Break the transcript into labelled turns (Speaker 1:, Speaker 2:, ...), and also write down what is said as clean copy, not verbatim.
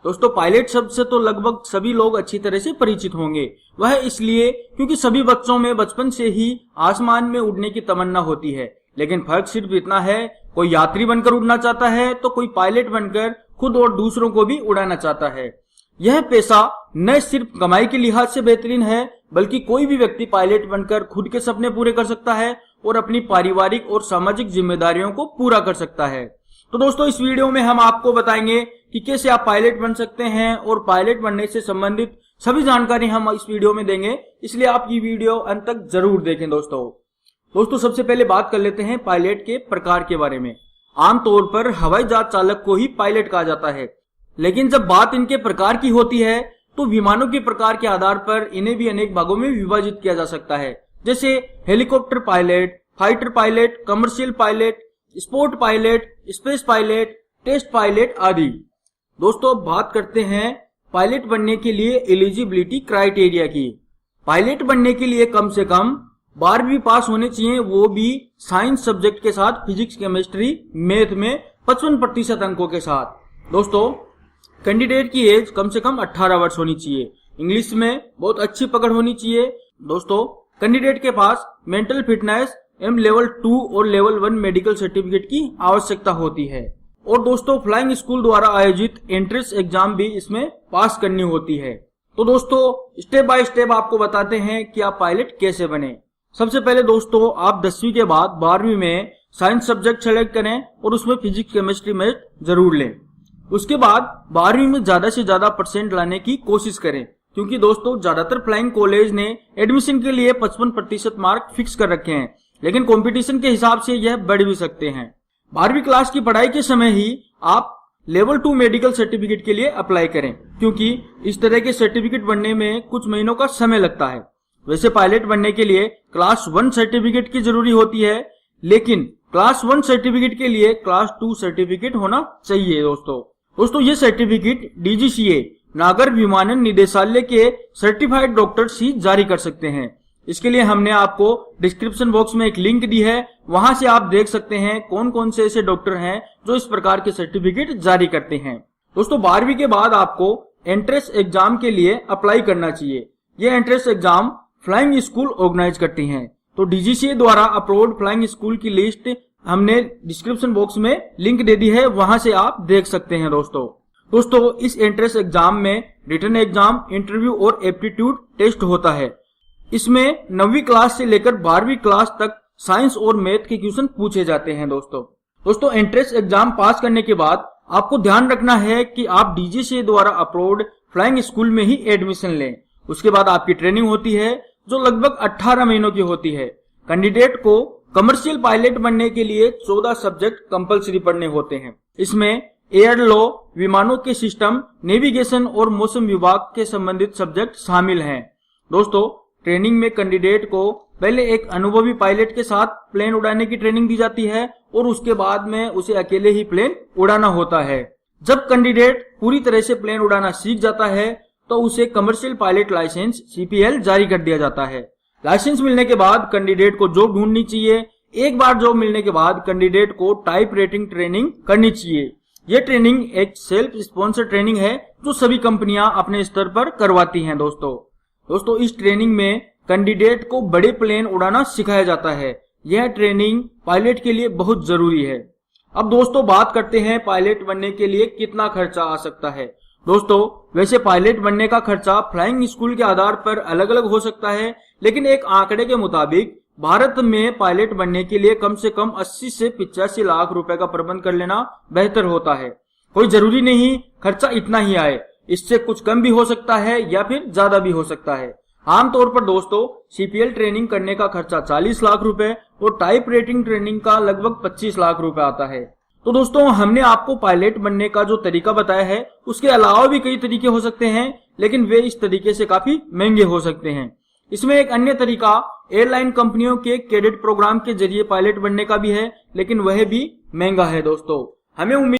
Speaker 1: दोस्तों पायलट शब्द से तो लगभग सभी लोग अच्छी तरह से परिचित होंगे। वह इसलिए क्योंकि सभी बच्चों में बचपन से ही आसमान में उड़ने की तमन्ना होती है, लेकिन फर्क सिर्फ इतना है, कोई यात्री बनकर उड़ना चाहता है तो कोई पायलट बनकर खुद और दूसरों को भी उड़ाना चाहता है। यह पेशा न सिर्फ कमाई के लिहाज से बेहतरीन है, बल्कि कोई भी व्यक्ति पायलट बनकर खुद के सपने पूरे कर सकता है और अपनी पारिवारिक और सामाजिक जिम्मेदारियों को पूरा कर सकता है। तो दोस्तों इस वीडियो में हम आपको बताएंगे कि कैसे आप पायलट बन सकते हैं और पायलट बनने से संबंधित सभी जानकारी हम इस वीडियो में देंगे, इसलिए आप ये वीडियो अंत तक जरूर देखें। दोस्तों सबसे पहले बात कर लेते हैं पायलट के प्रकार के बारे में। आमतौर पर हवाई जहाज चालक को ही पायलट कहा जाता है, लेकिन जब बात इनके प्रकार की होती है तो विमानों के प्रकार के आधार पर इन्हें भी अनेक भागों में विभाजित किया जा सकता है, जैसे helicopter pilot, fighter pilot, commercial pilot, sport pilot, space pilot, test pilot आदि। दोस्तों अब बात करते हैं पायलट बनने के लिए एलिजिबिलिटी क्राइटेरिया की। पायलट बनने के लिए कम से कम 12वीं पास होने चाहिए, वो भी साइंस सब्जेक्ट के साथ, फिजिक्स, केमिस्ट्री, मैथ में 55% अंकों के साथ। दोस्तों कैंडिडेट की एज कम से कम 18 वर्ष होनी चाहिए। इंग्लिश में बहुत अच्छी पकड़ होनी चाहिए। दोस्तों कैंडिडेट के पास मेंटल फिटनेस एम लेवल 2 और लेवल 1 मेडिकल सर्टिफिकेट की आवश्यकता होती है। और दोस्तों फ्लाइंग स्कूल द्वारा आयोजित एंट्रेंस एग्जाम भी इसमें पास करनी होती है। तो दोस्तों स्टेप बाय स्टेप आपको बताते हैं कि आप पायलट कैसे बने। सबसे पहले दोस्तों आप 10वीं के बाद 12वीं में साइंस सब्जेक्ट सेलेक्ट करें और उसमें फिजिक्स, केमिस्ट्री, मैथ जरूर लें। उसके बाद 12वीं में ज्यादा से ज्यादा परसेंट लाने की कोशिश करें, क्योंकि दोस्तों ज्यादातर फ्लाइंग कॉलेज ने एडमिशन के लिए 55% मार्क फिक्स कर रखे हैं, लेकिन कंपटीशन के हिसाब से यह बढ़ भी सकते हैं। 12वीं क्लास की पढ़ाई के समय ही आप लेवल 2 मेडिकल सर्टिफिकेट के लिए अप्लाई करें, क्योंकि इस तरह के सर्टिफिकेट बनने में कुछ महीनों का समय लगता है। वैसे पायलट बनने के लिए क्लास 1 सर्टिफिकेट की जरूरी होती है, लेकिन क्लास 1 सर्टिफिकेट के लिए क्लास 2 सर्टिफिकेट होना चाहिए। दोस्तों ये सर्टिफिकेट DGCA नागर विमानन निदेशालय के सर्टिफाइड डॉक्टर्स ही जारी कर सकते हैं। इसके लिए हमने आपको डिस्क्रिप्शन बॉक्स में एक लिंक दी है, वहां से आप देख सकते हैं कौन कौन से ऐसे डॉक्टर हैं जो इस प्रकार के सर्टिफिकेट जारी करते हैं। दोस्तों 12वीं के बाद आपको एंट्रेंस एग्जाम के लिए अप्लाई करना चाहिए। ये entrance exam flying school organise करती हैं। तो DGCA द्वारा अप्रूव्ड फ्लाइंग स्कूल की लिस्ट हमने डिस्क्रिप्शन बॉक्स में लिंक दे दी है, वहां से आप देख सकते हैं। दोस्तों इस एंट्रेंस एग्जाम में रिटन एग्जाम, इंटरव्यू और एप्टीट्यूड टेस्ट होता है। इसमें 9वीं क्लास से लेकर 12वीं क्लास तक साइंस और मैथ के क्वेश्चन पूछे जाते हैं। दोस्तों एंट्रेंस एग्जाम पास करने के बाद आपको ध्यान रखना है कि आप DGCA द्वारा अप्रूव्ड फ्लाइंग स्कूल में ही एडमिशन लें। उसके बाद आपकी ट्रेनिंग होती है जो लगभग 18 महीनों की होती है। कैंडिडेट को कमर्शियल पायलट बनने के लिए 14 सब्जेक्ट कंपलसरी पढ़ने होते हैं। इसमें एयर लॉ, विमानों के सिस्टम, नेविगेशन और मौसम विभाग के संबंधित सब्जेक्ट शामिल हैं। दोस्तों ट्रेनिंग में कैंडिडेट को पहले एक अनुभवी पायलट के साथ प्लेन उड़ाने की ट्रेनिंग दी जाती है और उसके बाद में उसे अकेले ही प्लेन उड़ाना होता है। जब कैंडिडेट पूरी तरह से प्लेन उड़ाना सीख जाता है तो उसे कमर्शियल पायलट लाइसेंस CPL जारी कर दिया जाता है। लाइसेंस मिलने के बाद कैंडिडेट को जॉब ढूंढनी चाहिए। एक बार जॉब मिलने के बाद कैंडिडेट को टाइप रेटिंग ट्रेनिंग करनी चाहिए। यह ट्रेनिंग एक सेल्फ स्पॉन्सर ट्रेनिंग है जो सभी कंपनियां अपने स्तर पर करवाती हैं। दोस्तों इस ट्रेनिंग में कैंडिडेट को बड़े प्लेन उड़ाना सिखाया जाता है। यह ट्रेनिंग पायलट के लिए बहुत जरूरी है। अब दोस्तों बात करते हैं पायलट बनने के लिए कितना खर्चा आ सकता है। दोस्तों वैसे पायलट बनने का खर्चा फ्लाइंग स्कूल के आधार पर अलग अलग हो सकता है, लेकिन एक आंकड़े के मुताबिक भारत में पायलट बनने के लिए कम से कम 80 से 85 लाख रुपए का प्रबंध कर लेना बेहतर होता है। कोई जरूरी नहीं खर्चा इतना ही आए, इससे कुछ कम भी हो सकता है या फिर ज्यादा भी हो सकता है। आमतौर पर दोस्तों CPL ट्रेनिंग करने का खर्चा 40 लाख रुपए और टाइप रेटिंग ट्रेनिंग का लगभग 25 लाख रुपए आता है। तो दोस्तों हमने आपको पायलट बनने का जो तरीका बताया है, उसके अलावा भी कई तरीके हो सकते हैं, लेकिन वे इस तरीके से काफी महंगे हो सकते हैं। इसमें एक अन्य तरीका एयरलाइन कंपनियों के कैडेट प्रोग्राम के जरिए पायलट बनने का भी है, लेकिन वह भी महंगा है। दोस्तों हमें उम्मीद